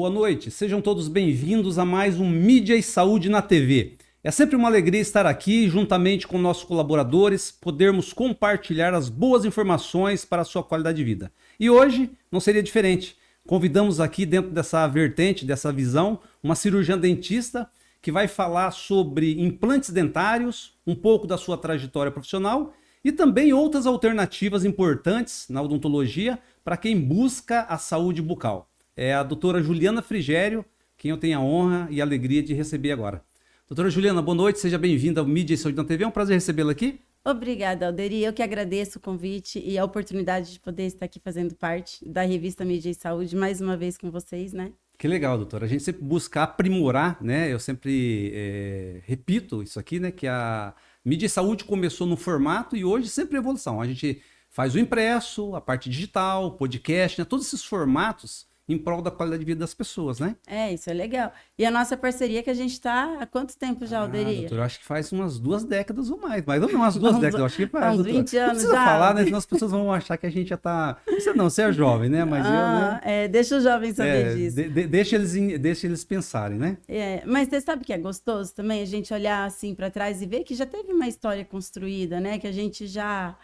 boa noite. Sejam todos bem-vindos a mais um Mídia e Saúde na TV. É sempre uma alegria estar aqui, juntamente com nossos colaboradores, podermos compartilhar as boas informações para a sua qualidade de vida. E hoje não seria diferente. Convidamos aqui, dentro dessa vertente, dessa visão, uma cirurgiã dentista que vai falar sobre implantes dentários, um pouco da sua trajetória profissional e também outras alternativas importantes na odontologia para quem busca a saúde bucal. É a doutora Juliana Frigério, quem eu tenho a honra e a alegria de receber agora. Doutora Juliana, boa noite, seja bem-vinda ao Mídia e Saúde na TV, é um prazer recebê-la aqui. Obrigada, Alderi. Eu que agradeço o convite e a oportunidade de poder estar aqui fazendo parte da revista Mídia e Saúde, mais uma vez com vocês, né? Que legal, doutora. A gente sempre busca aprimorar, né? Eu sempre repito isso aqui, né? Que a Mídia e Saúde começou no formato e hoje sempre é evolução. A gente faz o impresso, a parte digital, podcast, né? Todos esses formatos em prol da qualidade de vida das pessoas, né? Isso é legal. E a nossa parceria que a gente está há quanto tempo já, Alderi? Doutor, eu acho que faz umas 2 décadas ou mais ou menos umas 2 décadas, eu acho que faz. Uns Doutor. 20 anos não precisa já. falar, né? Senão as pessoas vão achar que a gente já tá... Você é jovem, né? Mas eu, né? Deixa os jovens saber disso. Deixa eles pensarem, né? Mas você sabe que é gostoso também a gente olhar assim para trás e ver que já teve uma história construída, né? Que a gente já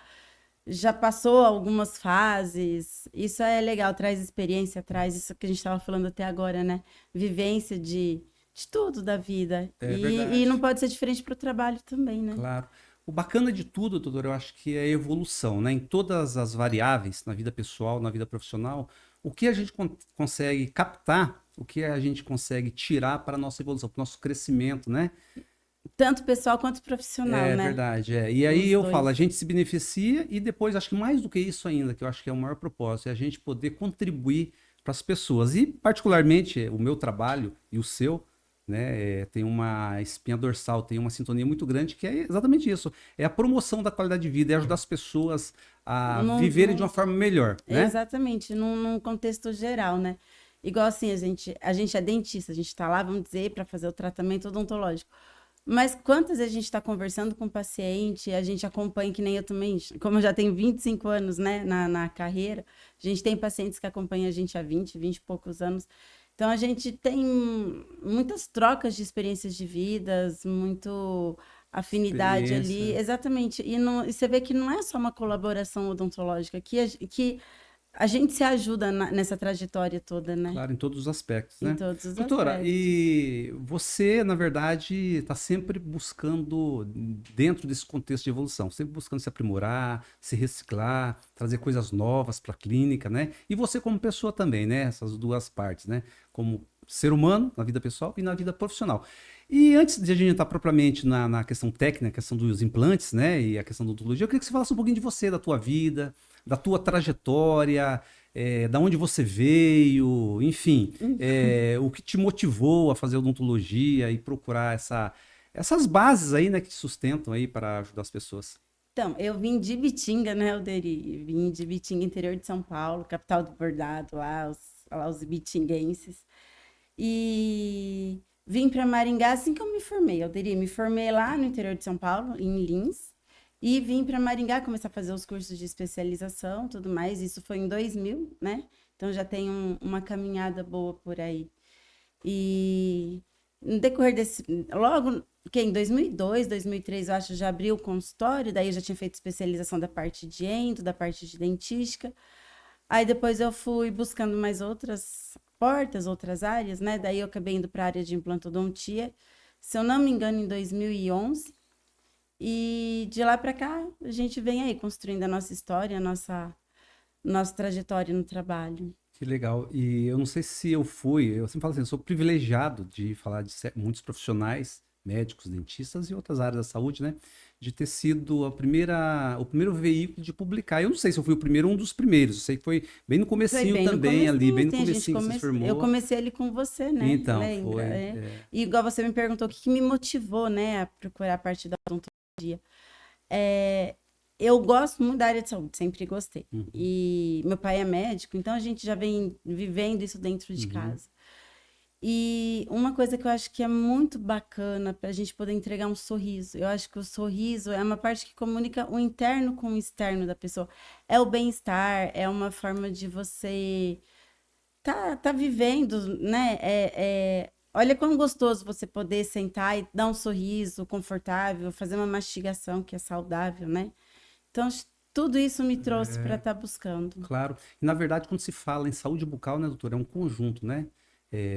passou algumas fases. Isso é legal, traz experiência, traz isso que a gente estava falando até agora, né? Vivência de tudo da vida. E não pode ser diferente para o trabalho também, né? Claro. O bacana de tudo, doutor, eu acho que é a evolução, né? Em todas as variáveis, na vida pessoal, na vida profissional, o que a gente consegue captar, o que a gente consegue tirar para a nossa evolução, para o nosso crescimento, né? Tanto pessoal quanto profissional, né? É verdade, é. E aí eu falo, a gente se beneficia e depois, acho que mais do que isso ainda, que eu acho que é o maior propósito, é a gente poder contribuir para as pessoas. E, particularmente, o meu trabalho e o seu, né, tem uma espinha dorsal, tem uma sintonia muito grande, que é exatamente isso. É a promoção da qualidade de vida, é ajudar as pessoas a viverem de uma forma melhor, né? Exatamente, num contexto geral, né? Igual assim, a gente é dentista, a gente está lá, vamos dizer, para fazer o tratamento odontológico. Mas quantas vezes a gente está conversando com o paciente, a gente acompanha, que nem eu também, como eu já tenho 25 anos, né, na carreira, a gente tem pacientes que acompanham a gente há 20 e poucos anos. Então, a gente tem muitas trocas de experiências de vidas, muito afinidade ali, exatamente. E você vê que não é só uma colaboração odontológica, que a gente se ajuda nessa trajetória toda, né? Claro, em todos os aspectos, né? Em todos os Doutora, aspectos. e você, na verdade, está sempre buscando, dentro desse contexto de evolução, sempre buscando se aprimorar, se reciclar, trazer coisas novas para a clínica, né? E você como pessoa também, né? Essas duas partes, né? Como ser humano, na vida pessoal e na vida profissional. E antes de a gente entrar propriamente na questão técnica, a questão dos implantes, né? E a questão da odontologia, eu queria que você falasse um pouquinho de você, da tua vida, da tua trajetória, da onde você veio, enfim, o que te motivou a fazer odontologia e procurar essas bases aí, né, que te sustentam aí para ajudar as pessoas. Então, eu vim de Bitinga, né, Alderi? Vim de Bitinga, interior de São Paulo, capital do bordado, lá os bitinguenses. E vim para Maringá assim que eu me formei, Alderi. Me formei lá no interior de São Paulo, em Lins. E vim para Maringá começar a fazer os cursos de especialização, tudo mais. Isso foi em 2000, né? Então já tem uma caminhada boa por aí. E no decorrer desse, logo que em 2002, 2003, eu acho, já abri o consultório, daí eu já tinha feito especialização da parte de endo, da parte de dentística. Aí depois eu fui buscando mais outras portas, outras áreas, né? Daí eu acabei indo para a área de implantodontia, se eu não me engano, em 2011. E de lá para cá, a gente vem aí construindo a nossa história, a nossa trajetória no trabalho. Que legal. E eu não sei se eu sempre falo assim, eu sou privilegiado de falar de muitos profissionais, médicos, dentistas e outras áreas da saúde, né? De ter sido o primeiro veículo de publicar. Eu não sei se eu fui o primeiro ou um dos primeiros. Eu sei que foi bem no comecinho também, ali, bem no comecinho que você se formou. Eu comecei ali com você, né? Então, lembra? foi. E igual você me perguntou, o que me motivou, né, a procurar a parte da odontologia. Eu gosto muito da área de saúde, sempre gostei. Uhum. E meu pai é médico, então a gente já vem vivendo isso dentro de casa. E uma coisa que eu acho que é muito bacana para a gente poder entregar um sorriso. Eu acho que o sorriso é uma parte que comunica o interno com o externo da pessoa. É o bem-estar, é uma forma de você tá vivendo, né? Olha quão gostoso você poder sentar e dar um sorriso confortável, fazer uma mastigação que é saudável, né? Então, tudo isso me trouxe para estar buscando. Claro. E, na verdade, quando se fala em saúde bucal, né, doutora, é um conjunto, né?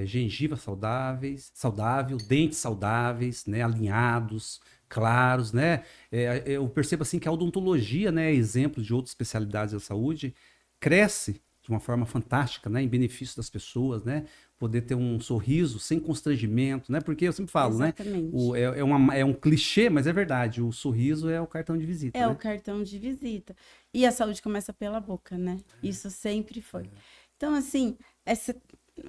Gengiva saudável, dentes saudáveis, né, alinhados, claros, né? Eu percebo assim que a odontologia, né, exemplo de outras especialidades da saúde, cresce de uma forma fantástica, né, em benefício das pessoas, né? Poder ter um sorriso sem constrangimento, né? Porque eu sempre falo, né? Exatamente. É um clichê, mas é verdade. O sorriso é o cartão de visita, É o né? cartão de visita. E a saúde começa pela boca, né? Isso sempre foi. Então, assim,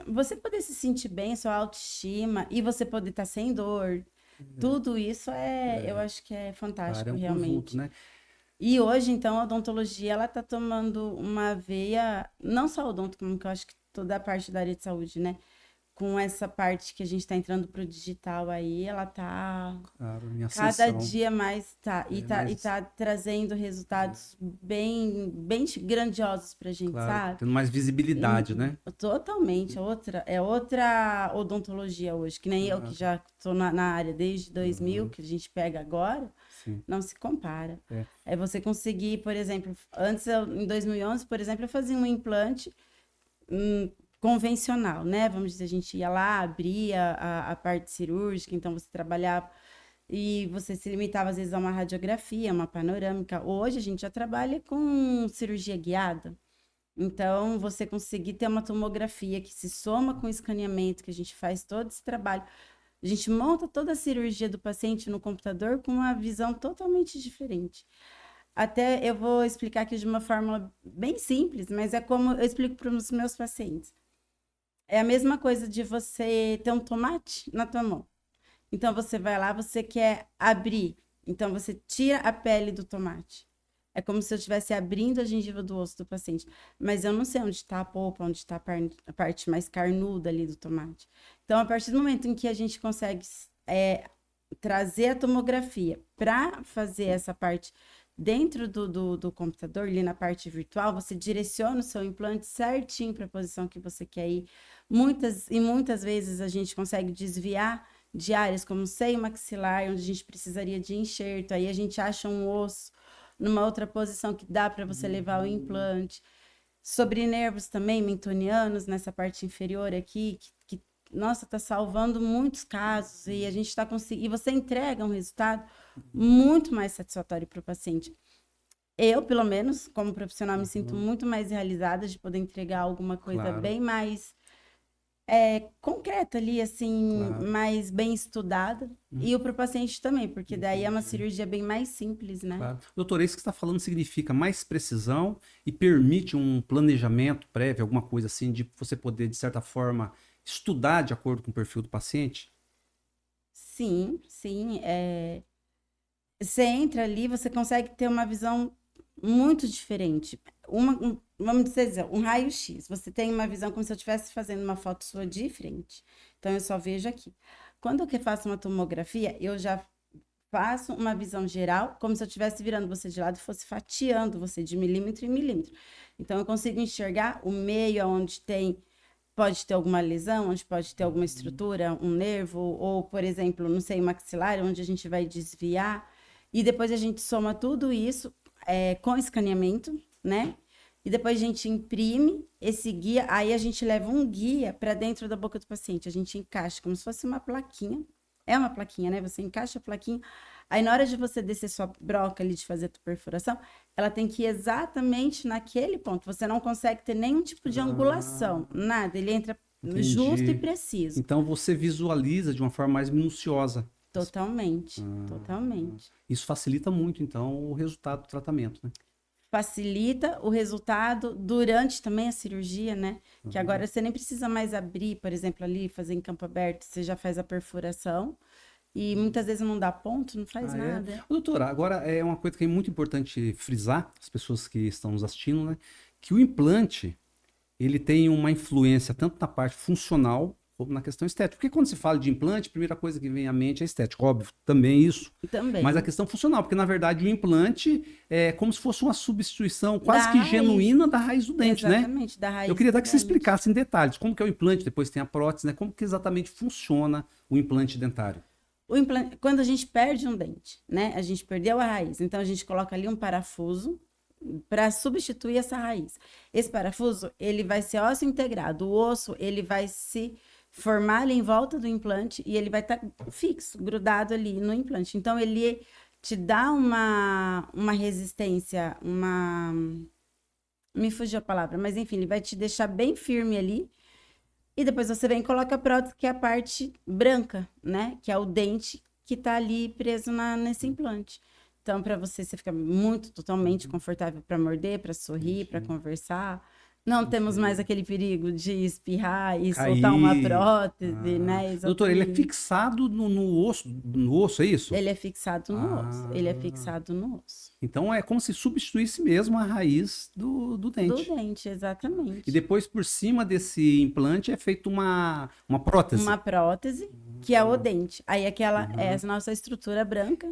você poder se sentir bem, sua autoestima, e você poder estar sem dor, tudo isso eu acho que é Claro, é fantástico, um conjunto, realmente. né? E hoje, então, a odontologia, ela tá tomando uma veia, não só odonto, como que eu acho que toda a parte da área de saúde, né? Com essa parte que a gente está entrando pro digital aí, ela tá Claro, em cada ascensão. dia mais e Mas, tá trazendo resultados bem grandiosos pra gente, claro, sabe? tendo mais visibilidade, né? Totalmente, é outra odontologia hoje, que nem eu que Claro. já estou na área desde 2000, Aham, que a gente pega agora, sim. não se compara. É. É você conseguir, por exemplo, em 2011, por exemplo, eu fazia um implante convencional, né? Vamos dizer, a gente ia lá, abria a parte cirúrgica, então você trabalhava e você se limitava às vezes a uma radiografia, uma panorâmica. Hoje a gente já trabalha com cirurgia guiada. Então, você conseguir ter uma tomografia que se soma com o escaneamento, que a gente faz todo esse trabalho. A gente monta toda a cirurgia do paciente no computador com uma visão totalmente diferente. Até eu vou explicar aqui de uma forma bem simples, mas é como eu explico para os meus pacientes. É a mesma coisa de você ter um tomate na tua mão. Então você vai lá, você quer abrir. Então você tira a pele do tomate. É como se eu estivesse abrindo a gengiva do osso do paciente. Mas eu não sei onde está a polpa, onde está a parte mais carnuda ali do tomate. Então, a partir do momento em que a gente consegue trazer a tomografia para fazer essa parte dentro do computador, ali na parte virtual, você direciona o seu implante certinho para a posição que você quer ir. Muitas vezes a gente consegue desviar de áreas como seio maxilar, onde a gente precisaria de enxerto, aí a gente acha um osso numa outra posição que dá para você levar o implante. Sobre nervos também, mentonianos, nessa parte inferior aqui, nossa, tá salvando muitos casos e a gente está conseguindo. E você entrega um resultado muito mais satisfatório para o paciente. Eu, pelo menos, como profissional, me sinto muito mais realizada de poder entregar alguma coisa Claro, bem mais concreta ali, assim, claro. mais bem estudada. E o para o paciente também, porque daí é uma Entendi. cirurgia bem mais simples, né? Claro. Doutor, isso que você está falando significa mais precisão e permite um planejamento prévio, alguma coisa assim, de você poder, de certa forma, estudar de acordo com o perfil do paciente? Sim, sim. Você entra ali, você consegue ter uma visão muito diferente. Vamos dizer, um raio-x. Você tem uma visão como se eu estivesse fazendo uma foto sua de frente. Então, eu só vejo aqui. Quando eu faço uma tomografia, eu já faço uma visão geral, como se eu estivesse virando você de lado e fosse fatiando você de milímetro em milímetro. Então, eu consigo enxergar o meio onde pode ter alguma lesão, onde pode ter alguma estrutura, um nervo, ou, por exemplo, não sei, maxilar, onde a gente vai desviar. E depois a gente soma tudo isso com escaneamento, né? E depois a gente imprime esse guia, aí a gente leva um guia para dentro da boca do paciente. A gente encaixa como se fosse uma plaquinha. É uma plaquinha, né? Você encaixa a plaquinha. Aí na hora de você descer sua broca ali, de fazer a tua perfuração, ela tem que ir exatamente naquele ponto. Você não consegue ter nenhum tipo de Ah, angulação, nada. Ele entra justo e entendi. preciso. Então você visualiza de uma forma mais minuciosa. Totalmente, Ah, totalmente. isso facilita muito, então, o resultado do tratamento, né? Facilita o resultado durante também a cirurgia, né? Que Uhum. agora você nem precisa mais abrir, por exemplo, ali, fazer em campo aberto, você já faz a perfuração e muitas vezes não dá ponto, não faz Ah, é? nada. Ô, doutora, agora é uma coisa que é muito importante frisar, as pessoas que estão nos assistindo, né? Que o implante, ele tem uma influência tanto na parte funcional como na questão estética. Porque quando se fala de implante, a primeira coisa que vem à mente é estética. Óbvio, também isso. Também. Mas a questão funcional, porque na verdade o implante é como se fosse uma substituição quase Da que raiz. genuína da raiz do dente, né? Exatamente, da raiz Eu queria do até que você dente. explicasse em detalhes como que é o implante, depois tem a prótese, né? Como que exatamente funciona o implante dentário. O implante, quando a gente perde um dente, né? A gente perdeu a raiz, então a gente coloca ali um parafuso para substituir essa raiz. Esse parafuso, ele vai ser osso integrado. O osso, ele vai se formar ali em volta do implante e ele vai estar fixo, grudado ali no implante. Então, ele te dá uma resistência, me fugiu a palavra, mas enfim, ele vai te deixar bem firme ali. E depois você vem e coloca a prótese, que é a parte branca, né? Que é o dente que tá ali preso nesse implante. Então, para você fica muito, totalmente confortável para morder, para sorrir, para conversar. Não temos mais aquele perigo de espirrar e soltar uma Cair. prótese, né? Doutor, ele é Exatamente. fixado no osso, é isso? Ele é fixado no osso. Ele é fixado no osso. Então é como se substituísse mesmo a raiz do Do dente. dente, E exatamente. depois, por cima desse implante, é feita uma prótese. Uma prótese, que é o dente. Aí aquela é a nossa estrutura branca,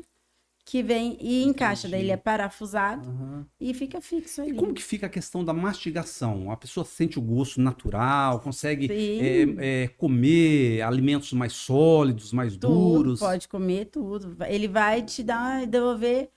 que vem e encaixa. Daí ele é parafusado e fica fixo E ali. como que fica a questão da mastigação? A pessoa sente o gosto natural, consegue Sim. comer alimentos mais sólidos, mais Tudo, duros? pode comer tudo. Ele vai te devolver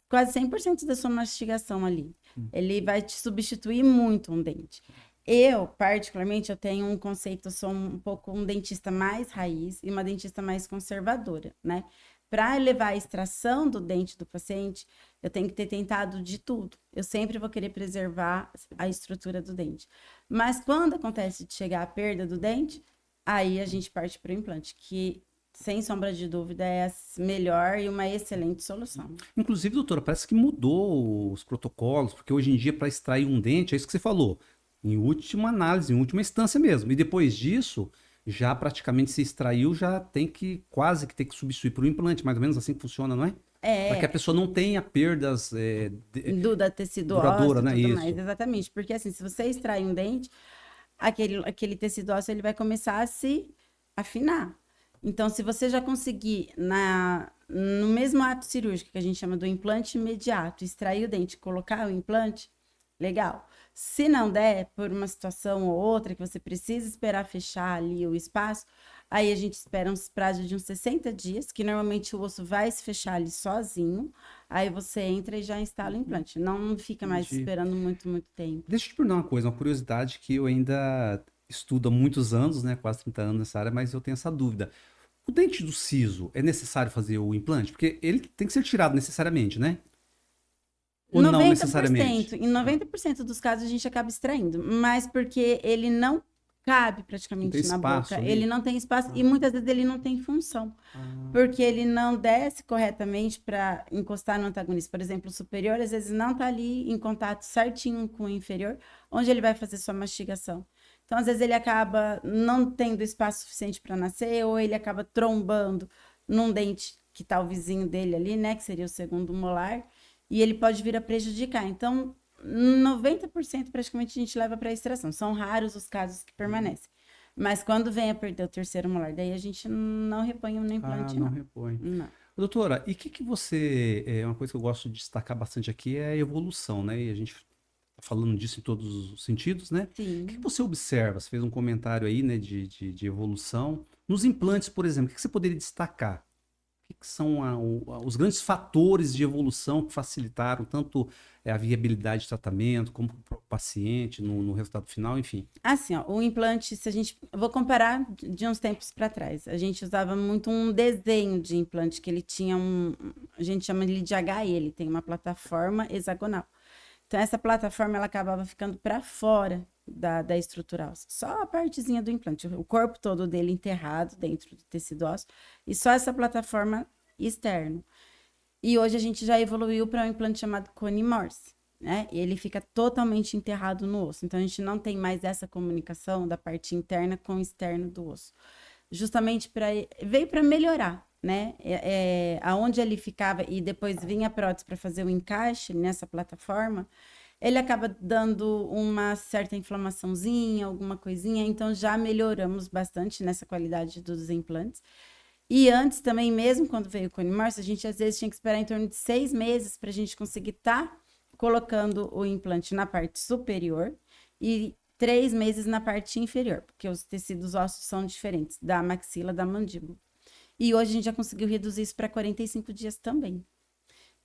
quase 100% da sua mastigação ali. Ele vai te substituir muito um dente. Eu, particularmente, eu tenho um conceito, eu sou um pouco um dentista mais raiz e uma dentista mais conservadora, né? Para levar a extração do dente do paciente, eu tenho que ter tentado de tudo. Eu sempre vou querer preservar a estrutura do dente. Mas quando acontece de chegar a perda do dente, aí a gente parte para o implante, que sem sombra de dúvida é a melhor e uma excelente solução. Inclusive, doutora, parece que mudou os protocolos, porque hoje em dia, para extrair um dente, é isso que você falou, em última análise, em última instância mesmo. E depois disso, já praticamente se extraiu, já tem que quase que ter que substituir por um implante, mais ou menos assim que funciona, não é? Para que a pessoa não tenha perdas Da tecido duradoura, ósseo e né? tudo Isso. mais, exatamente. Porque assim, se você extrai um dente, aquele tecido ósseo ele vai começar a se afinar. Então, se você já conseguir, no mesmo ato cirúrgico que a gente chama do implante imediato, extrair o dente e colocar o implante, legal. Se não der, por uma situação ou outra, que você precisa esperar fechar ali o espaço, aí a gente espera uns prazos de uns 60 dias, que normalmente o osso vai se fechar ali sozinho, aí você entra e já instala o implante. Não fica mais Entendi. esperando muito, muito tempo. Deixa eu te perguntar uma coisa, uma curiosidade que eu ainda estudo há muitos anos, né? Quase 30 anos nessa área, mas eu tenho essa dúvida. O dente do siso, é necessário fazer o implante? Porque ele tem que ser tirado necessariamente, né? Ou não necessariamente? Em 90% dos casos a gente acaba extraindo, mas porque ele não cabe Não tem praticamente na espaço boca, ali? ele não tem espaço e muitas vezes ele não tem função, porque ele não desce corretamente para encostar no antagonista. Por exemplo, o superior às vezes não está ali em contato certinho com o inferior, onde ele vai fazer sua mastigação. Então, às vezes ele acaba não tendo espaço suficiente para nascer, ou ele acaba trombando num dente que está o vizinho dele ali, né, que seria o segundo molar, e ele pode vir a prejudicar. Então, 90% praticamente a gente leva para extração. São raros os casos que permanecem. Mas quando vem a perder o terceiro molar, daí a gente não repõe no implante, não não. repõe. Não. Doutora, e o que você. Uma coisa que eu gosto de destacar bastante aqui é a evolução, né? E a gente tá falando disso em todos os sentidos, né? O Sim. que você observa? Você fez um comentário aí, né, de evolução. Nos implantes, por exemplo, o que você poderia destacar? O que são os grandes fatores de evolução que facilitaram tanto a viabilidade de tratamento, como para o paciente no resultado final, enfim? Assim, ó, o implante, se a gente. Eu vou comparar de uns tempos para trás. A gente usava muito um desenho de implante, que ele tinha a gente chama ele de HE, ele tem uma plataforma hexagonal. Então, essa plataforma ela acabava ficando para fora da estrutura óssea. Só a partezinha do implante, o corpo todo dele enterrado dentro do tecido ósseo, e só essa plataforma externa. E hoje a gente já evoluiu para um implante chamado Cone Morse, né? E ele fica totalmente enterrado no osso. Então, a gente não tem mais essa comunicação da parte interna com o externo do osso. Justamente veio para melhorar, né? Aonde ele ficava e depois vinha a prótese para fazer o encaixe nessa plataforma, ele acaba dando uma certa inflamaçãozinha, alguma coisinha, então já melhoramos bastante nessa qualidade dos implantes. E antes também, mesmo quando veio o Cone Morse, a gente às vezes tinha que esperar em torno de 6 meses para a gente conseguir estar colocando o implante na parte superior e 3 meses na parte inferior, porque os tecidos ósseos são diferentes, da maxila, da mandíbula. E hoje a gente já conseguiu reduzir isso para 45 dias também,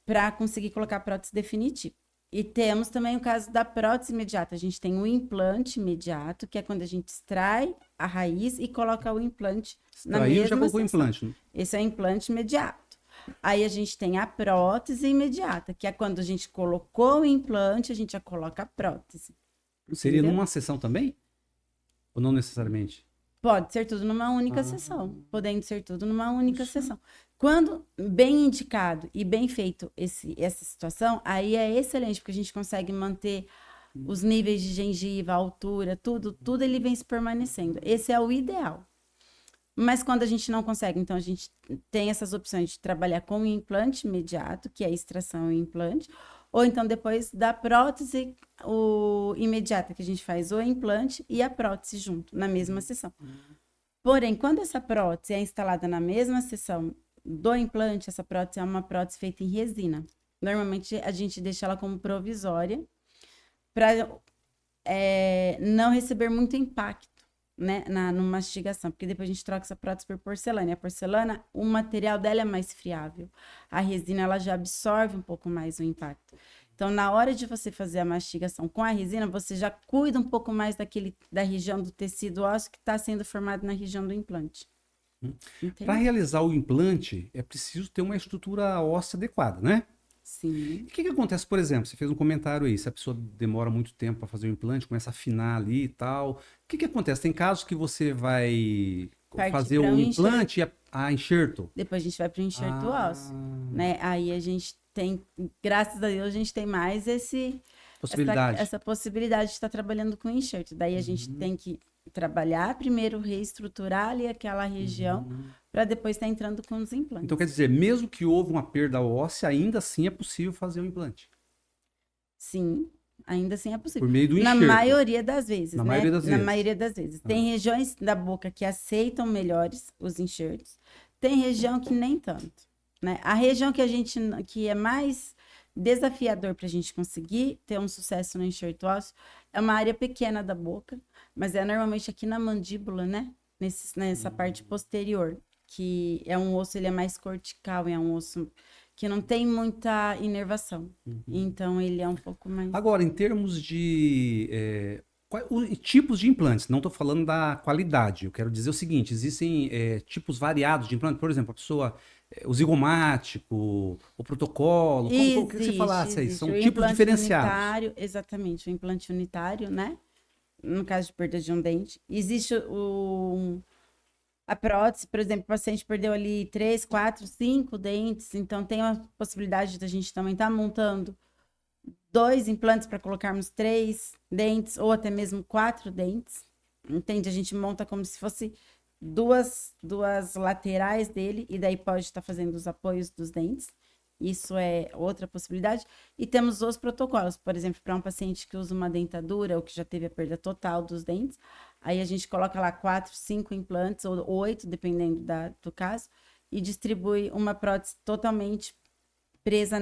para conseguir colocar a prótese definitiva. E temos também o caso da prótese imediata. A gente tem o implante imediato, que é quando a gente extrai a raiz e coloca o implante na Aí mesma já colocou o sessão. implante, né? Esse é o implante imediato. Aí a gente tem a prótese imediata, que é quando a gente colocou o implante, a gente já coloca a prótese. Seria Entendeu? numa sessão também? Ou não necessariamente? Pode ser tudo numa única sessão, podendo ser tudo numa única sessão. Quando bem indicado e bem feito essa situação, aí é excelente, porque a gente consegue manter os níveis de gengiva, a altura, tudo ele vem se permanecendo. Esse é o ideal. Mas quando a gente não consegue, então a gente tem essas opções de trabalhar com o implante imediato, que é a extração e implante, ou então depois da prótese imediata, que a gente faz o implante e a prótese junto, na mesma sessão. Porém, quando essa prótese é instalada na mesma sessão do implante, essa prótese é uma prótese feita em resina. Normalmente a gente deixa ela como provisória para não receber muito impacto, né, no mastigação, porque depois a gente troca essa prótese por porcelana. E a porcelana, o material dela é mais friável. A resina, ela já absorve um pouco mais o impacto. Então, na hora de você fazer a mastigação com a resina, você já cuida um pouco mais da região do tecido ósseo que está sendo formado na região do implante. Para realizar o implante, é preciso ter uma estrutura óssea adequada, né? Sim. O que acontece, por exemplo, você fez um comentário aí, se a pessoa demora muito tempo para fazer o implante, começa a afinar ali e tal. O que acontece? Tem casos que você vai fazer o implante e a enxerto? Depois a gente vai para o enxerto ósseo, né? Aí a gente tem, graças a Deus, a gente tem mais essa possibilidade de estar trabalhando com enxerto. Daí a gente tem que trabalhar primeiro, reestruturar ali aquela região para depois estar entrando com os implantes. Então quer dizer, mesmo que houve uma perda óssea, ainda assim é possível fazer o implante? Sim, ainda assim é possível. Por meio do enxerto? Na maioria das vezes, Na né? maioria das vezes. Na maioria das vezes. Tem regiões da boca que aceitam melhores os enxertos, tem região que nem tanto, né? A região que é mais desafiador para a gente conseguir ter um sucesso no enxerto ósseo é uma área pequena da boca, mas é normalmente aqui na mandíbula, né? Nessa parte posterior, que é um osso, ele é mais cortical, é um osso que não tem muita inervação. Então, ele é um pouco mais... Agora, em termos de tipos de implantes, não estou falando da qualidade, eu quero dizer o seguinte, existem tipos variados de implante, por exemplo, a pessoa, o zigomático, o protocolo, o que você falasse aí? São tipos diferenciados. Unitário, exatamente, o implante unitário, né? No caso de perda de um dente. Existe a prótese, por exemplo, o paciente perdeu ali 3, 4, 5 dentes, então tem a possibilidade da gente também estar montando 2 implantes para colocarmos 3 dentes, ou até mesmo 4 dentes, entende? A gente monta como se fosse duas laterais dele, e daí pode estar fazendo os apoios dos dentes. Isso é outra possibilidade. E temos os protocolos, por exemplo, para um paciente que usa uma dentadura ou que já teve a perda total dos dentes, aí a gente coloca lá 4, 5 implantes ou 8, dependendo do caso, e distribui uma prótese totalmente presa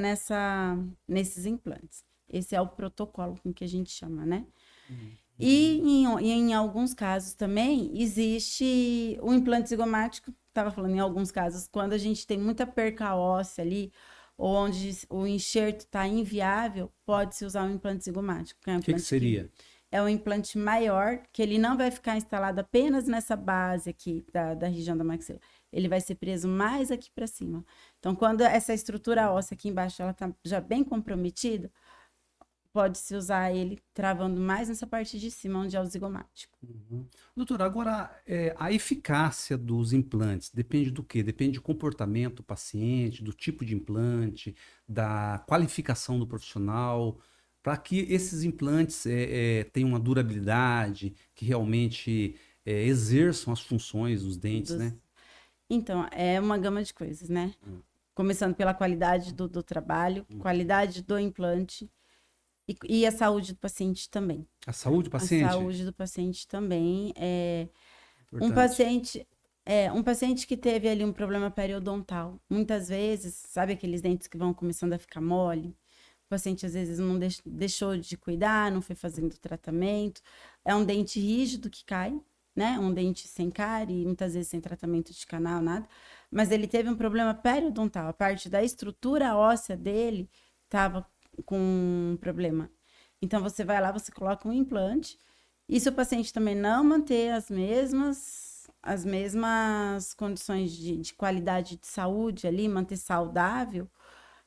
nesses implantes. Esse é o protocolo com que a gente chama, né? E em alguns casos também existe o implante zigomático, estava falando em alguns casos, quando a gente tem muita perca óssea ali, ou onde o enxerto está inviável, pode-se usar um implante zigomático. O que seria? É um implante maior, que ele não vai ficar instalado apenas nessa base aqui da região da maxila. Ele vai ser preso mais aqui para cima. Então, quando essa estrutura óssea aqui embaixo ela está já bem comprometida, pode-se usar ele travando mais nessa parte de cima, onde é o zigomático. Doutora, agora, a eficácia dos implantes depende do quê? Depende do comportamento do paciente, do tipo de implante, da qualificação do profissional, para que esses implantes tenham uma durabilidade, que realmente exerçam as funções dos dentes, né? Então, é uma gama de coisas, né? Começando pela qualidade do trabalho, qualidade do implante, E a saúde do paciente também. A saúde do paciente? A saúde do paciente também. Um Importante. paciente que teve ali um problema periodontal, muitas vezes, sabe aqueles dentes que vão começando a ficar mole? O paciente às vezes não deixou de cuidar, não foi fazendo tratamento. É um dente rígido que cai, né? Um dente sem cárie, muitas vezes sem tratamento de canal, nada. Mas ele teve um problema periodontal. A parte da estrutura óssea dele estava com um problema. Então, você vai lá, você coloca um implante. E se o paciente também não manter as mesmas condições de qualidade de saúde ali, manter saudável,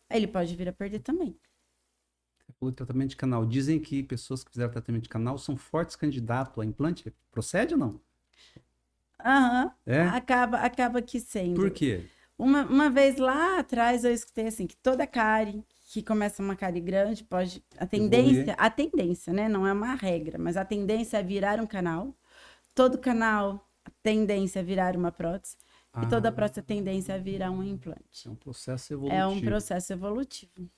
aí ele pode vir a perder também. O tratamento de canal. Dizem que pessoas que fizeram tratamento de canal são fortes candidatos a implante. Procede ou não? Aham, É? acaba que sendo. Por quê? Uma vez lá atrás eu escutei assim, que toda cárie que começa uma cárie grande pode... A tendência, né? Não é uma regra, mas a tendência é virar um canal. Todo canal, a tendência é virar uma prótese. E toda prótese, a tendência é virar um implante. É um processo evolutivo. É um processo evolutivo.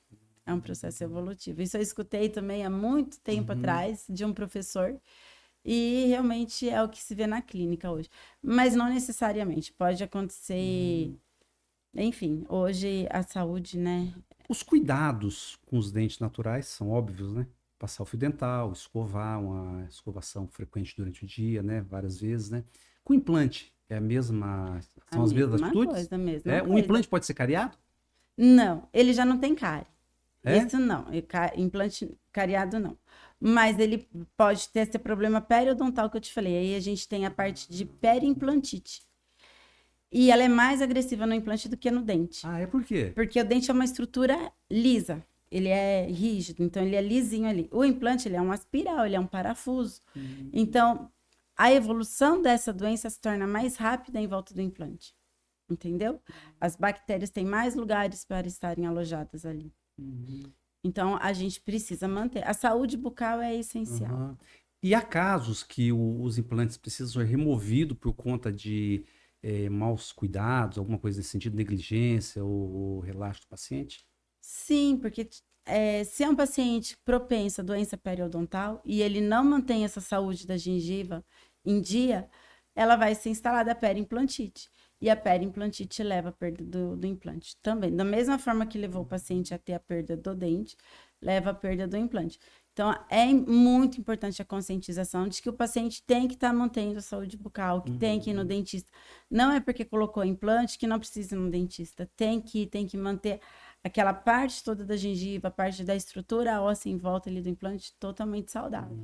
É um processo evolutivo. Isso eu escutei também há muito tempo atrás de um professor. E realmente é o que se vê na clínica hoje. Mas não necessariamente. Pode acontecer... Enfim, hoje a saúde, né? Os cuidados com os dentes naturais são óbvios, né? Passar o fio dental, escovar, uma escovação frequente durante o dia, né? Várias vezes, né? Com implante, é a mesma... São as mesmas atitudes? Coisa, mesma Um coisa. implante pode ser cariado? Não, ele já não tem cárie. É? Isso não, implante cariado não. Mas ele pode ter esse problema periodontal que eu te falei. Aí a gente tem a parte de periimplantite. E ela é mais agressiva no implante do que no dente. Ah, é por quê? Porque o dente é uma estrutura lisa. Ele é rígido, então ele é lisinho ali. O implante, ele é uma espiral, ele é um parafuso. Então, a evolução dessa doença se torna mais rápida em volta do implante. Entendeu? As bactérias têm mais lugares para estarem alojadas ali. Então, a gente precisa manter. A saúde bucal é essencial. E há casos que os implantes precisam ser removidos por conta de maus cuidados, alguma coisa nesse sentido, negligência ou relaxo do paciente? Sim, porque se é um paciente propenso à doença periodontal e ele não mantém essa saúde da gengiva em dia, ela vai ser instalada a periimplantite. E a periimplantite leva à perda do implante também. Da mesma forma que levou o paciente a ter a perda do dente, leva à perda do implante. Então, é muito importante a conscientização de que o paciente tem que estar mantendo a saúde bucal, que tem que ir no dentista. Não é porque colocou implante que não precisa ir no dentista. Tem que manter aquela parte toda da gengiva, a parte da estrutura óssea em volta ali do implante totalmente saudável.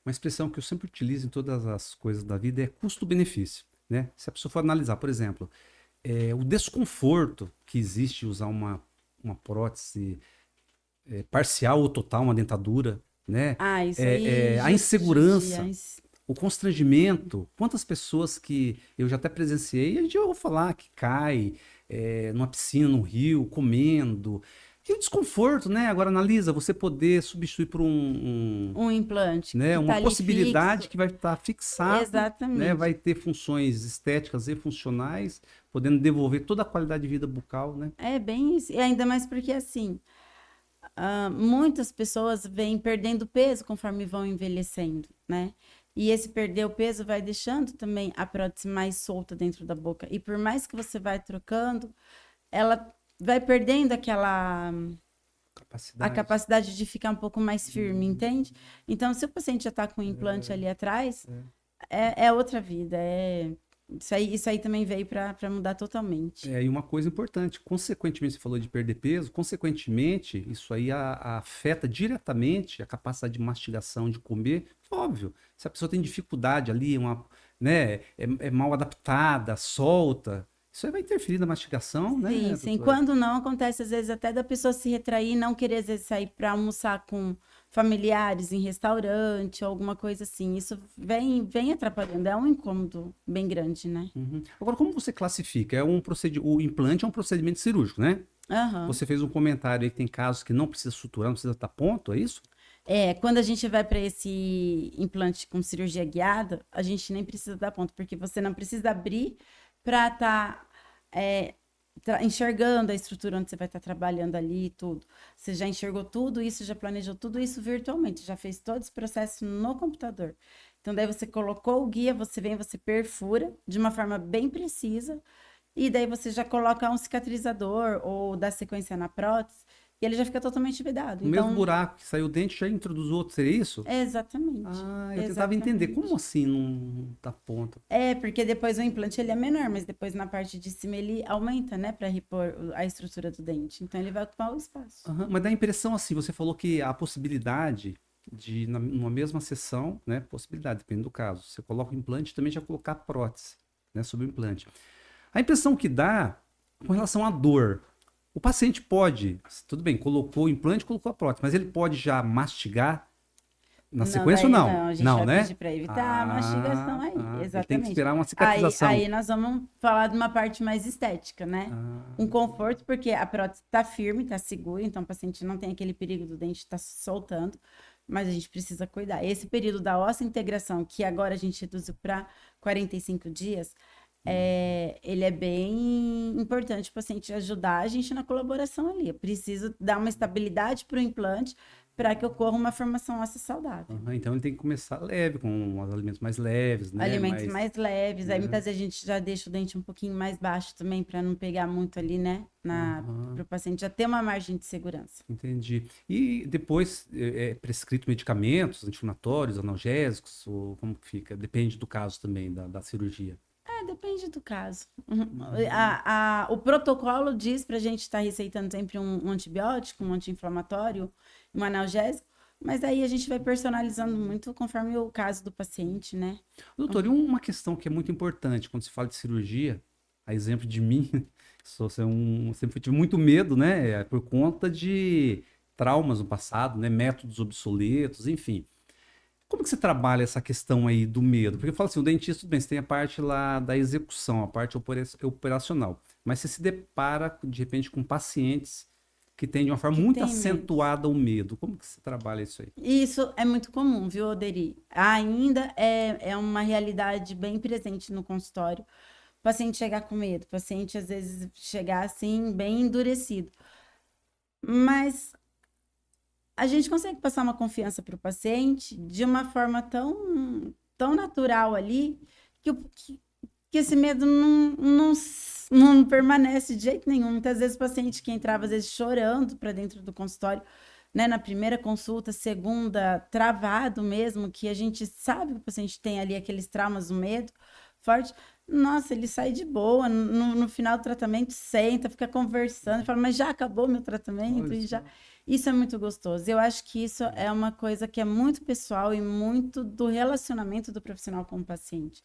Uma expressão que eu sempre utilizo em todas as coisas da vida é custo-benefício, né? Se a pessoa for analisar, por exemplo, o desconforto que existe usar uma prótese parcial ou total, uma dentadura, né? Isso aí a insegurança, o constrangimento. Quantas pessoas que eu já até presenciei, a gente ouve falar que cai numa piscina, num rio, comendo. E o desconforto, né? Agora analisa, você poder substituir por um implante, né? Uma tá possibilidade que vai estar fixado, exatamente, né? Vai ter funções estéticas e funcionais, podendo devolver toda a qualidade de vida bucal, né? É bem isso. E ainda mais porque assim, muitas pessoas vêm perdendo peso conforme vão envelhecendo, né? E esse perder o peso vai deixando também a prótese mais solta dentro da boca. E por mais que você vai trocando, ela vai perdendo a capacidade de ficar um pouco mais firme, entende? Então, se o paciente já está com o implante ali atrás, é outra vida. Isso aí também veio para mudar totalmente. E uma coisa importante, consequentemente, você falou de perder peso, consequentemente, isso aí afeta diretamente a capacidade de mastigação, de comer. Óbvio, se a pessoa tem dificuldade ali, né, é mal adaptada, solta, isso aí vai interferir na mastigação, né? Sim. Quando não, acontece às vezes até da pessoa se retrair e não querer às vezes sair para almoçar com familiares em restaurante ou alguma coisa assim. Isso vem atrapalhando, é um incômodo bem grande, né? Agora, como você classifica? O implante é um procedimento cirúrgico, né? Você fez um comentário aí que tem casos que não precisa suturar, não precisa estar ponto, é isso? Quando a gente vai para esse implante com cirurgia guiada, a gente nem precisa dar ponto, porque você não precisa abrir para estar enxergando a estrutura onde você vai estar trabalhando ali e tudo. Você já enxergou tudo isso, já planejou tudo isso virtualmente, já fez todo esse processo no computador. Então, daí você colocou o guia, você vem, você perfura de uma forma bem precisa, e daí você já coloca um cicatrizador ou dá sequência na prótese, e ele já fica totalmente vedado. O mesmo Então, buraco que saiu o dente já introduz outro, seria isso? exatamente. Ah, eu tentava entender. Como Exatamente. assim não da ponta? É, porque depois o implante ele é menor, mas depois na parte de cima ele aumenta, né, para repor a estrutura do dente. Então ele vai ocupar o espaço. Aham, mas dá a impressão assim, você falou que a possibilidade de, numa mesma sessão, né? Possibilidade, depende do caso. Você coloca o implante também já colocar a prótese, né? Sobre o implante. A impressão que dá com relação à dor. O paciente pode, tudo bem, colocou o implante, colocou a prótese, mas ele pode já mastigar na Não, sequência ou daí não? não, a gente Não, vai né? pedir para evitar a mastigação aí, Ele tem que exatamente. esperar uma Aí, cicatrização. aí nós vamos falar de uma parte mais estética, né? Um Ah, conforto, porque a prótese está firme, está segura, então o paciente não tem aquele perigo do dente estar se soltando, mas a gente precisa cuidar. Esse período da integração, que agora a gente reduziu para 45 dias, ele é bem importante o paciente ajudar a gente na colaboração ali. Eu preciso dar uma estabilidade para o implante para que ocorra uma formação óssea saudável. aham, então ele tem que começar leve, com os alimentos mais leves, né? Alimentos mais leves, aí né? muitas vezes a gente já deixa o dente um pouquinho mais baixo também, para não pegar muito ali, né? Para Aham, o paciente já ter uma margem de segurança. entendi. E depois é prescrito medicamentos anti-inflamatórios, analgésicos, ou como que fica? Depende do caso também, da cirurgia. Depende do caso. Uhum. O protocolo diz para a gente estar receitando sempre um antibiótico, um anti-inflamatório, um analgésico, mas aí a gente vai personalizando muito conforme o caso do paciente, né? Doutor, e uma questão que é muito importante quando se fala de cirurgia, a exemplo de mim, sempre tive muito medo, né? Por conta de traumas no passado, né? Métodos obsoletos, enfim. Como que você trabalha essa questão aí do medo? Porque eu falo assim, o dentista, tudo bem, você tem a parte lá da execução, a parte operacional, mas você se depara, de repente, com pacientes que têm de uma forma Que muito tem medo. acentuada o medo. Como que você trabalha isso aí? Isso é muito comum, viu, Oderi? Ainda é uma realidade bem presente no consultório. O paciente chegar com medo, o paciente às vezes chegar assim, bem endurecido. Mas a gente consegue passar uma confiança para o paciente de uma forma tão natural ali que esse medo não permanece de jeito nenhum. Muitas vezes o paciente que entrava, às vezes chorando para dentro do consultório, né, na primeira consulta, segunda, travado mesmo, que a gente sabe que o paciente tem ali aqueles traumas, o medo forte. Nossa, ele sai de boa, no final do tratamento, senta, fica conversando, fala, mas já acabou meu tratamento? Olha E só. já. Isso é muito gostoso. Eu acho que isso é uma coisa que é muito pessoal e muito do relacionamento do profissional com o paciente.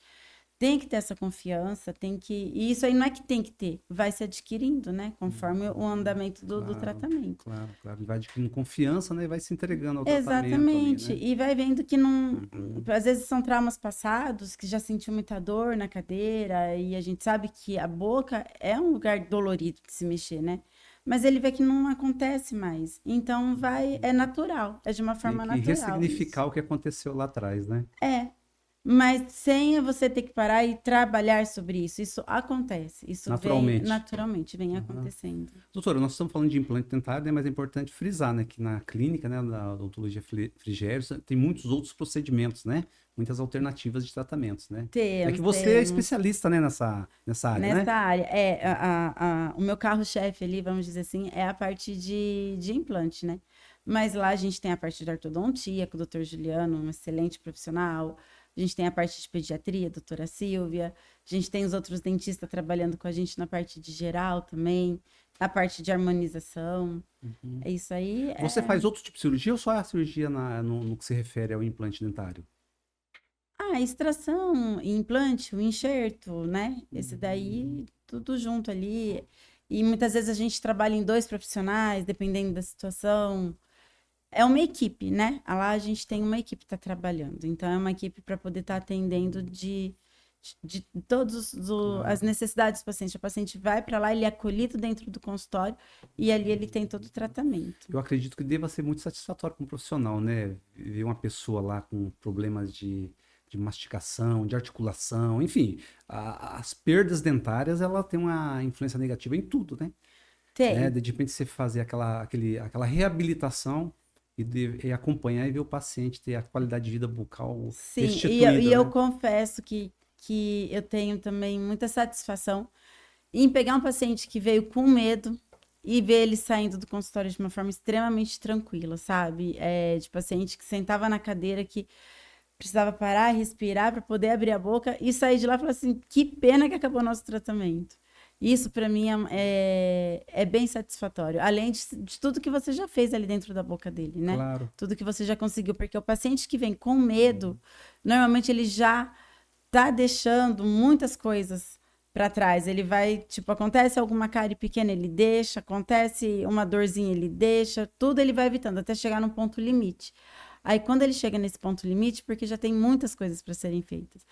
Tem que ter essa confiança, tem que. E isso aí não é que tem que ter, vai se adquirindo, né? Conforme o andamento do Claro, tratamento. claro, claro. Ele vai adquirindo confiança, né? E vai se entregando ao tratamento ali, Exatamente. né? E vai vendo que não. Uhum. Às vezes são traumas passados, que já sentiu muita dor na cadeira, e a gente sabe que a boca é um lugar dolorido de se mexer, né? Mas ele vê que não acontece mais. Então vai, é natural, é de uma Tem forma que natural isso. ressignificar o que aconteceu lá atrás, né? É, mas sem você ter que parar e trabalhar sobre isso. Isso acontece. Isso vem Naturalmente. naturalmente, vem Aham. acontecendo. Doutora, nós estamos falando de implante dentário, né? Mas é importante frisar, né? Que na clínica, né? Da odontologia Frigério, tem muitos outros procedimentos, né? Muitas alternativas de tratamentos, né? É que Temos, você é temos. especialista, né? Nessa área, né? Nessa área, o meu carro-chefe ali, vamos dizer assim, é a parte de implante, né? Mas lá a gente tem a parte de ortodontia, com o doutor Juliano, um excelente profissional. A gente tem a parte de pediatria, a doutora Silvia. A gente tem os outros dentistas trabalhando com a gente na parte de geral também, na parte de harmonização. Uhum. É isso aí. Você faz outro tipo de cirurgia ou só a cirurgia no que se refere ao implante dentário? Extração, implante, o enxerto, né? Esse Uhum. daí, tudo junto ali. E muitas vezes a gente trabalha em dois profissionais, dependendo da situação. É uma equipe, né? Lá a gente tem uma equipe que está trabalhando. Então, é uma equipe para poder estar atendendo de todas as Claro. necessidades do paciente. O paciente vai para lá, ele é acolhido dentro do consultório e ali ele tem todo o tratamento. Eu acredito que deva ser muito satisfatório como profissional, né? Ver uma pessoa lá com problemas de mastigação, de articulação, enfim, as perdas dentárias, ela tem uma influência negativa em tudo, né? Tem. De repente você fazer aquela reabilitação e acompanhar e ver o paciente ter a qualidade de vida bucal Sim, restituída, e eu né? confesso que eu tenho também muita satisfação em pegar um paciente que veio com medo e ver ele saindo do consultório de uma forma extremamente tranquila, sabe? De paciente que sentava na cadeira, que precisava parar, respirar para poder abrir a boca e sair de lá e falar assim: que pena que acabou o nosso tratamento. Isso para mim é bem satisfatório, além de tudo que você já fez ali dentro da boca dele, né? Claro. Tudo que você já conseguiu, porque o paciente que vem com medo, normalmente ele já tá deixando muitas coisas para trás. Ele vai, tipo, acontece alguma cárie pequena, ele deixa, acontece uma dorzinha, ele deixa, tudo ele vai evitando até chegar num ponto limite. Aí, quando ele chega nesse ponto limite, porque já tem muitas coisas para serem feitas,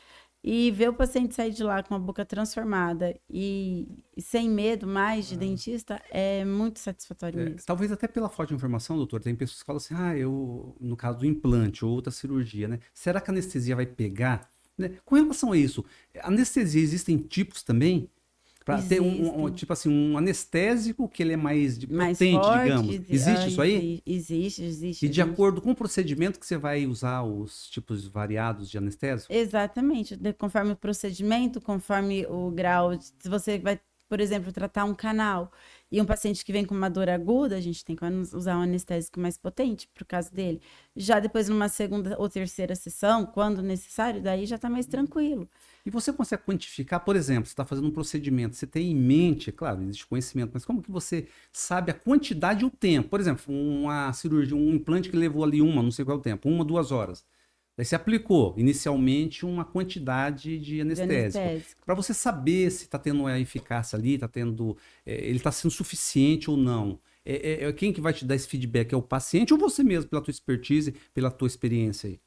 e ver o paciente sair de lá com a boca transformada e sem medo mais de dentista é muito satisfatório mesmo. Talvez até pela falta de informação, doutor, tem pessoas que falam assim, no caso do implante ou outra cirurgia, né? Será que a anestesia vai pegar? Né? Com relação a isso, anestesia, existem tipos também? Para ter Existem. tipo assim, um anestésico que ele é mais Mais potente, digamos. forte, Existe isso aí? existe, E a de gente. acordo com o procedimento que você vai usar os tipos variados de anestésico? Exatamente, conforme o procedimento, conforme o grau, se você vai, por exemplo, tratar um canal e um paciente que vem com uma dor aguda, a gente tem que usar um anestésico mais potente pro caso dele. Já depois, numa segunda ou terceira sessão, quando necessário, daí já tá mais tranquilo. E você consegue quantificar, por exemplo, você está fazendo um procedimento, você tem em mente, claro, existe conhecimento, mas como que você sabe a quantidade e o tempo? Por exemplo, uma cirurgia, um implante que levou ali não sei qual é o tempo, 1, 2 horas. Daí você aplicou inicialmente uma quantidade de De anestésico. anestésico. Para você saber se está tendo a eficácia ali, ele está sendo suficiente ou não. Quem que vai te dar esse feedback? É o paciente ou você mesmo, pela tua expertise, pela tua experiência aí?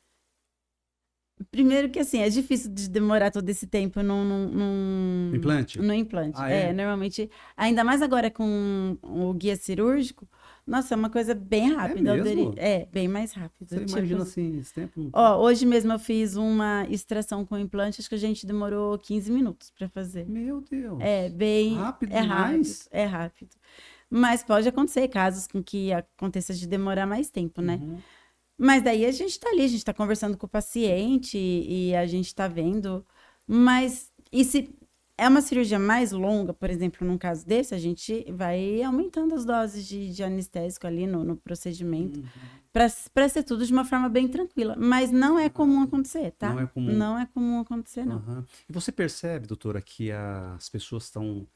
Primeiro que assim, é difícil de demorar todo esse tempo Implante? no implante. Ah, é? Normalmente, ainda mais agora com o guia cirúrgico, nossa, é uma coisa bem É rápida. mesmo? Bem mais rápido. Você Tipo, imagina assim, esse tempo? ó, hoje mesmo eu fiz uma extração com implante, acho que a gente demorou 15 minutos para fazer. Meu Deus. Rápido É rápido, demais. é rápido. Mas pode acontecer casos com que aconteça de demorar mais tempo, né? Uhum. Mas daí a gente tá ali, a gente tá conversando com o paciente e a gente tá vendo. Mas e se é uma cirurgia mais longa, por exemplo, num caso desse, a gente vai aumentando as doses de anestésico ali no procedimento para ser tudo de uma forma bem tranquila. Mas não é comum acontecer, Não tá? é comum. Não é comum acontecer, não. Aham. E você percebe, doutora, que as pessoas estão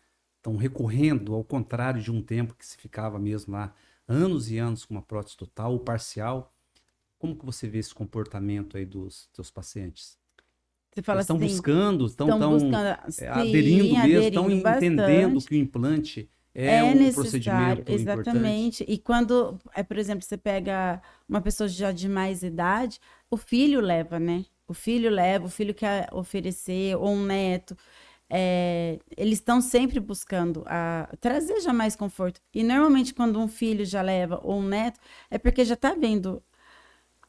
recorrendo ao contrário de um tempo que se ficava mesmo lá anos e anos com uma prótese total ou parcial. Como que você vê esse comportamento aí dos teus pacientes? Você fala Eles estão assim, buscando, estão estão buscando, aderindo sim, mesmo, estão aderindo entendendo bastante. que o implante é É um necessário, procedimento importante. exatamente. E quando, por exemplo, você pega uma pessoa já de mais idade, o filho leva, né? O filho leva, o filho quer oferecer, ou um neto. Eles estão sempre buscando trazer já mais conforto. E normalmente, quando um filho já leva, ou um neto, é porque já está vendo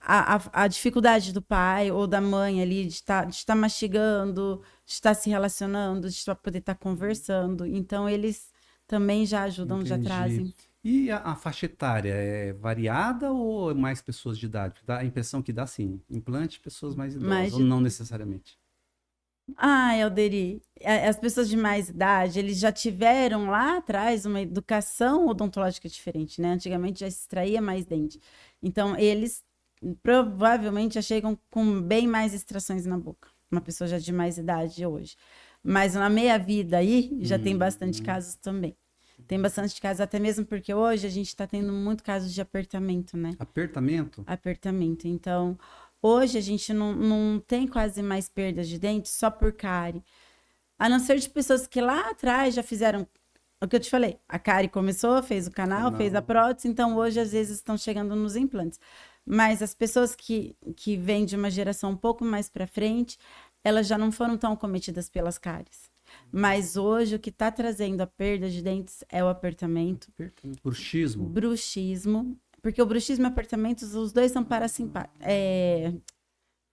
a dificuldade do pai ou da mãe ali de estar mastigando, de estar se relacionando, de poder estar conversando. Então, eles também já ajudam, já Entendi. trazem. E a faixa etária é variada ou é mais pessoas de idade? Porque dá a impressão que dá sim. Implante, pessoas mais idosas, Mais ou não necessariamente. Elderi, as pessoas de mais idade, eles já tiveram lá atrás uma educação odontológica diferente, né? Antigamente já se extraía mais dente. Então, eles provavelmente já chegam com bem mais extrações na boca. Uma pessoa já de mais idade hoje. Mas na meia-vida aí, já tem bastante Uhum. casos também. Tem bastante casos, até mesmo porque hoje a gente está tendo muito casos de apertamento, né? Apertamento? Apertamento. Então, hoje a gente não tem quase mais perdas de dente só por cárie. A não ser de pessoas que lá atrás já fizeram o que eu te falei. A cárie começou, fez o canal, fez a Canal. prótese, então hoje às vezes estão chegando nos implantes. Mas as pessoas que vêm de uma geração um pouco mais para frente, elas já não foram tão cometidas pelas cáries. Mas hoje o que está trazendo a perda de dentes é o apertamento, Apertamento. Bruxismo? bruxismo, porque o bruxismo e apertamentos, os dois são parasimpáticos.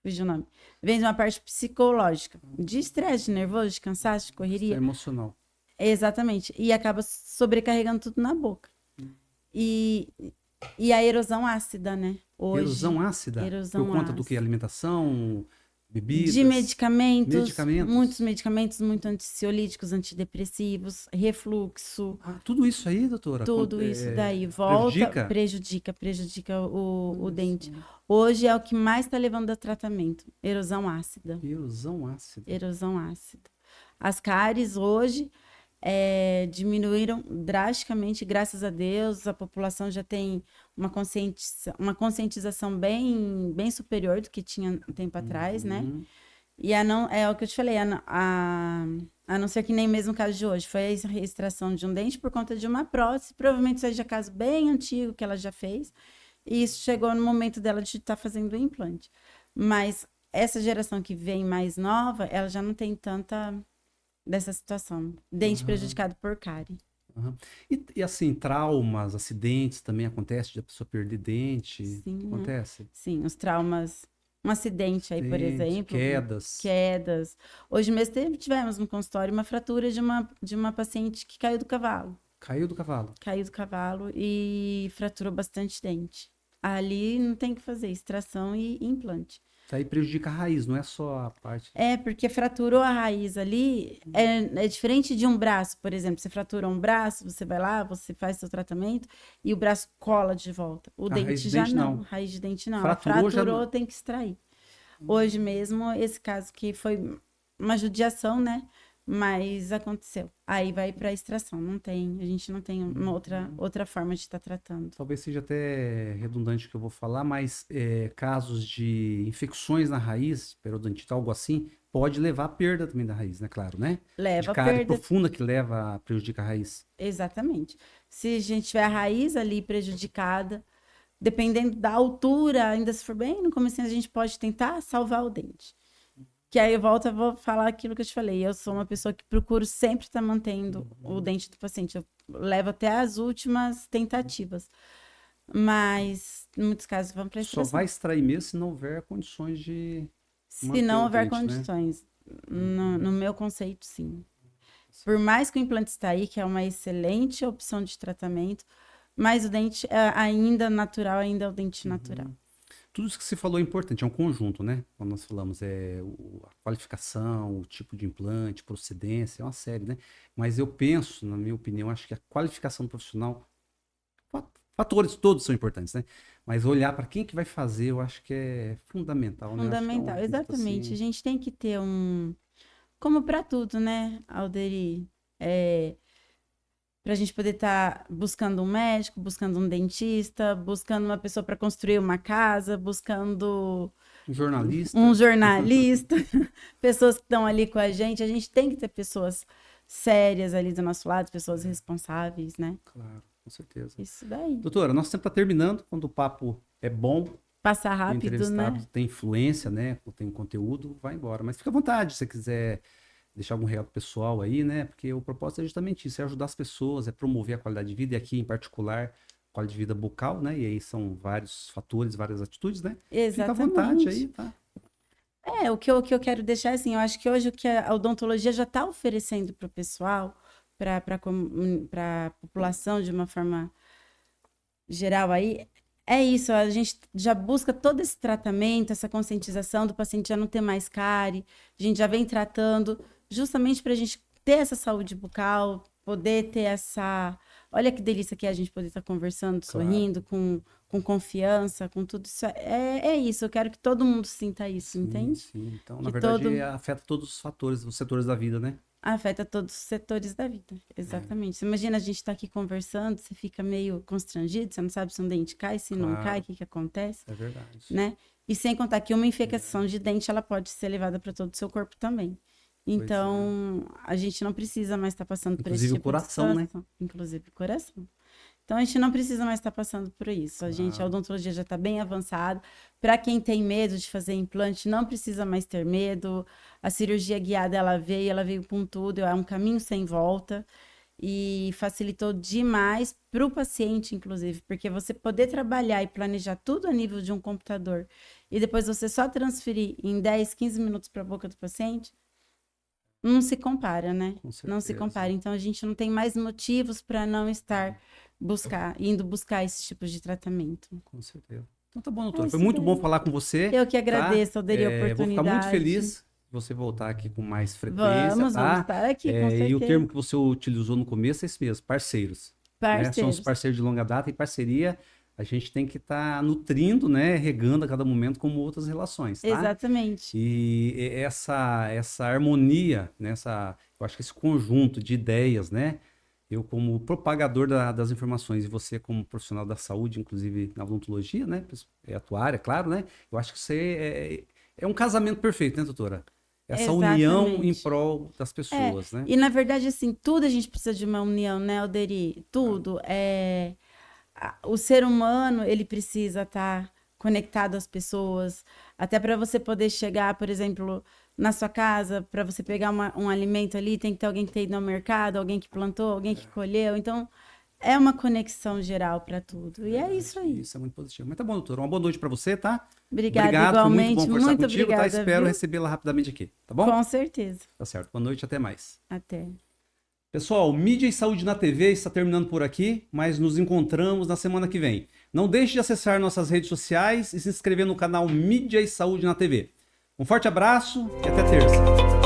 fugiu o nome. Vem de uma parte psicológica, de estresse, de nervoso, de cansaço, de É correria. emocional. Exatamente. E acaba sobrecarregando tudo na boca. E, e a erosão ácida, né? Hoje, Erosão ácida? erosão Por conta do que? ácida. Alimentação, De bebidas, medicamentos, muitos medicamentos? medicamentos, muito antiociolíticos, antidepressivos, refluxo, Ah, tudo isso aí, doutora, tudo isso daí prejudica? prejudica o Olha dente. só. Hoje é o que mais está levando a tratamento, erosão ácida. Erosão ácida. Erosão ácida. As cáries hoje diminuíram drasticamente, graças a Deus. A população já tem uma conscientização bem superior do que tinha um tempo atrás, né? Uhum. E é o que eu te falei, a não ser que nem mesmo o caso de hoje, foi a extração de um dente por conta de uma prótese, provavelmente seja caso bem antigo que ela já fez, e isso chegou no momento dela de estar fazendo o implante. Mas essa geração que vem mais nova, ela já não tem tanta dessa situação. Dente Aham, prejudicado por cárie. aham. E assim, traumas, acidentes também acontece de a pessoa perder dente? Sim, né? Acontece? Sim, os traumas. Um acidente aí, por Acidente, exemplo, quedas. quedas. Hoje mesmo tivemos no consultório uma fratura de uma paciente que caiu do cavalo. Caiu do cavalo. Caiu do cavalo e fraturou bastante dente. Ali não tem o que fazer, extração e implante. Daí prejudica a raiz, não é só a parte. Porque fraturou a raiz ali, é diferente de um braço, por exemplo. Você fraturou um braço, você vai lá, você faz seu tratamento e o braço cola de volta. O A raiz dente de já dente não, não. raiz de dente não. Ela Fraturou já fraturou, não. tem que extrair. Hoje mesmo, esse caso que foi uma judiação, né? Mas aconteceu. Aí vai para extração. A gente não tem uma outra forma de estar tratando. Talvez seja até redundante o que eu vou falar, mas casos de infecções na raiz, periodontite, algo assim, pode levar à perda também da raiz, né? Claro, né? De Leva a cárie perda. profunda que leva a prejudicar a raiz. Exatamente. Se a gente tiver a raiz ali prejudicada, dependendo da altura, ainda se for bem no começo, a gente pode tentar salvar o dente. Que aí eu vou falar aquilo que eu te falei. Eu sou uma pessoa que procuro sempre estar mantendo o dente do paciente. Eu levo até as últimas tentativas. Mas, em muitos casos, vão para Só extração. vai extrair mesmo se não houver condições de Se manter não o houver dente, né? condições, no meu conceito, sim. Por mais que o implante está aí, que é uma excelente opção de tratamento, mas o dente ainda natural, ainda é o dente natural. Tudo isso que você falou é importante, é um conjunto, né? Quando nós falamos, a qualificação, o tipo de implante, procedência, é uma série, né? Mas eu penso, na minha opinião, acho que a qualificação do profissional, fatores todos são importantes, né? Mas olhar para quem que vai fazer, eu acho que é fundamental, né? Eu acho que é um Fundamental, requisito exatamente. A assim. gente tem que ter como para tudo, né, Alderi? Para a gente poder estar buscando um médico, buscando um dentista, buscando uma pessoa para construir uma casa, buscando Um um jornalista, jornalista, pessoas que estão ali com a gente. A gente tem que ter pessoas sérias ali do nosso lado, pessoas responsáveis, né? claro, com certeza. Isso daí. Doutora, nosso tempo está terminando, quando o papo é bom, Passar o rápido, entrevistado né? tem influência, né? Tem conteúdo, vai embora. Mas fica à vontade, se você quiser deixar algum recado pessoal aí, né? Porque o propósito é justamente isso, é ajudar as pessoas, é promover a qualidade de vida, e aqui em particular, qualidade de vida bucal, né? E aí são vários fatores, várias atitudes, né? Fica à vontade aí, Exatamente. tá? O que eu quero deixar assim, eu acho que hoje o que a odontologia já está oferecendo para o pessoal, para a população de uma forma geral aí, é isso, a gente já busca todo esse tratamento, essa conscientização do paciente já não ter mais cárie, a gente já vem tratando justamente para a gente ter essa saúde bucal, poder ter essa. Olha que delícia que é a gente poder estar conversando, Claro. sorrindo, com confiança, com tudo isso. É isso, eu quero que todo mundo sinta isso, Sim, entende? sim. Então, na Que verdade, todo afeta todos os fatores, os setores da vida, né? afeta todos os setores da vida. Exatamente. Você imagina a gente estar aqui conversando, você fica meio constrangido, você não sabe se um dente cai, se não cai, o Claro, que acontece, é verdade. né? E sem contar que uma infecção de dente, ela pode ser levada para todo o seu corpo também. Pois é. Então, a gente não precisa mais estar passando por esse Inclusive o tipo de coração, né? situação. Inclusive o coração. Então, a gente não precisa mais estar passando por isso. A Claro. odontologia já está bem avançada. Para quem tem medo de fazer implante, não precisa mais ter medo. A cirurgia guiada, ela veio com tudo. É um caminho sem volta. e facilitou demais para o paciente, inclusive, porque você poder trabalhar e planejar tudo a nível de um computador e depois você só transferir em 10, 15 minutos para a boca do paciente, não se compara, né? Com Não se certeza. compara. Então, a gente não tem mais motivos para não estar indo buscar esses tipos de tratamento. Com certeza. Então tá bom, doutora. É Foi isso muito bom daí. falar com você. Eu que agradeço, tá? Alderi, a Vou ficar muito oportunidade. feliz se você voltar aqui com mais frequência, Vamos tá? estar aqui, com E o certeza. termo que você utilizou no começo é esse mesmo, parceiros. Né? Somos Parceiros. parceiros de longa data e parceria a gente tem que estar nutrindo, né? Regando a cada momento como outras relações, tá? Exatamente. E essa harmonia, né? Eu acho que esse conjunto de ideias, né? Eu como propagador das informações e você como profissional da saúde, inclusive na odontologia, né? É a tua área, claro, né? Eu acho que você é um casamento perfeito, né, doutora? Essa união em Exatamente. prol das pessoas, né? E na verdade, assim, tudo a gente precisa de uma união, né, Alderi? Tudo. O ser humano, ele precisa estar conectado às pessoas, até para você poder chegar, por exemplo, na sua casa, para você pegar um alimento ali, tem que ter alguém que tenha ido ao mercado, alguém que plantou, alguém que colheu. Então, é uma conexão geral para tudo. E é isso aí. Isso é muito positivo. Mas tá bom, doutora. Uma boa noite para você, tá? Obrigada, Obrigado, foi muito igualmente. bom conversar Muito contigo, tá? obrigada, Espero viu? recebê-la rapidamente aqui, tá bom? Com certeza. Tá certo. Boa noite, até mais. Até. Pessoal, Mídia e Saúde na TV está terminando por aqui, mas nos encontramos na semana que vem. Não deixe de acessar nossas redes sociais e se inscrever no canal Mídia e Saúde na TV. Um forte abraço e até terça.